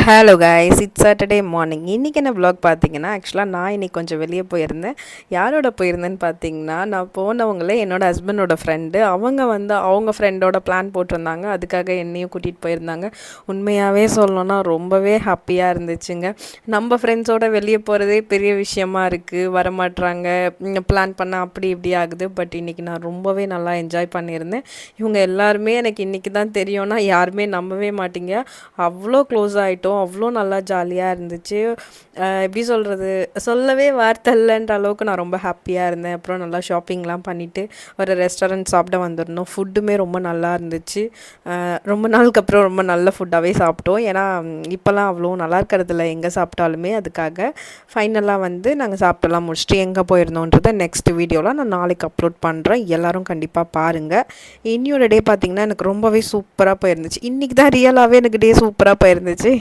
Hello guys, it's Saturday morning. இன்றைக்கி என்ன vlog பார்த்தீங்கன்னா, ஆக்சுவலாக நான் இன்றைக்கி கொஞ்சம் வெளியே போயிருந்தேன். யாரோட போயிருந்தேன்னு பார்த்தீங்கன்னா, நான் போனவங்களே என்னோடய ஹஸ்பண்டோட ஃப்ரெண்டு. அவங்க ஃப்ரெண்டோட பிளான் போட்டிருந்தாங்க. அதுக்காக என்னையும் கூட்டிகிட்டு போயிருந்தாங்க. உண்மையாகவே சொல்லணும்னா ரொம்பவே ஹாப்பியாக இருந்துச்சுங்க. நம்ம ஃப்ரெண்ட்ஸோட வெளியே போகிறதே பெரிய விஷயமா இருக்குது. வரமாட்றாங்க, பிளான் பண்ண அப்படி இப்படி ஆகுது. பட் இன்றைக்கி நான் ரொம்பவே நல்லா என்ஜாய் பண்ணியிருந்தேன். இவங்க எல்லாருமே எனக்கு இன்றைக்கி தான் தெரியும்னா யாருமே நம்பவே மாட்டீங்க. அவ்வளோ க்ளோஸ் ஆகிட்டோம். அவ்வளோ நல்லா ஜாலியாக இருந்துச்சு. எப்படி சொல்கிறது, சொல்லவே வார்த்தை இல்லைன்ற அளவுக்கு நான் ரொம்ப ஹாப்பியாக இருந்தேன். அப்புறம் நல்லா ஷாப்பிங்லாம் பண்ணிவிட்டு ஒரு ரெஸ்டாரண்ட் சாப்பிட வந்திருந்தோம். ஃபுட்டுமே ரொம்ப நல்லா இருந்துச்சு. ரொம்ப நாளுக்கு அப்புறம் ரொம்ப நல்ல ஃபுட்டாகவே சாப்பிட்டோம். ஏன்னா இப்போல்லாம் அவ்வளோ நல்லா இருக்கிறதில்ல எங்கே சாப்பிட்டாலுமே. அதுக்காக ஃபைனலாக நாங்கள் சாப்பிட்டெல்லாம் முடிச்சுட்டு எங்கே போயிருந்தோன்றதை நெக்ஸ்ட் வீடியோவில் நான் நாளைக்கு அப்லோட் பண்ணுறேன். எல்லோரும் கண்டிப்பாக பாருங்கள். இன்னியோட டே பார்த்திங்கன்னா எனக்கு ரொம்பவே சூப்பராக போயிருந்துச்சு. இன்றைக்கி தான் ரியலாகவே எனக்கு டே சூப்பராக போயிருந்துச்சு.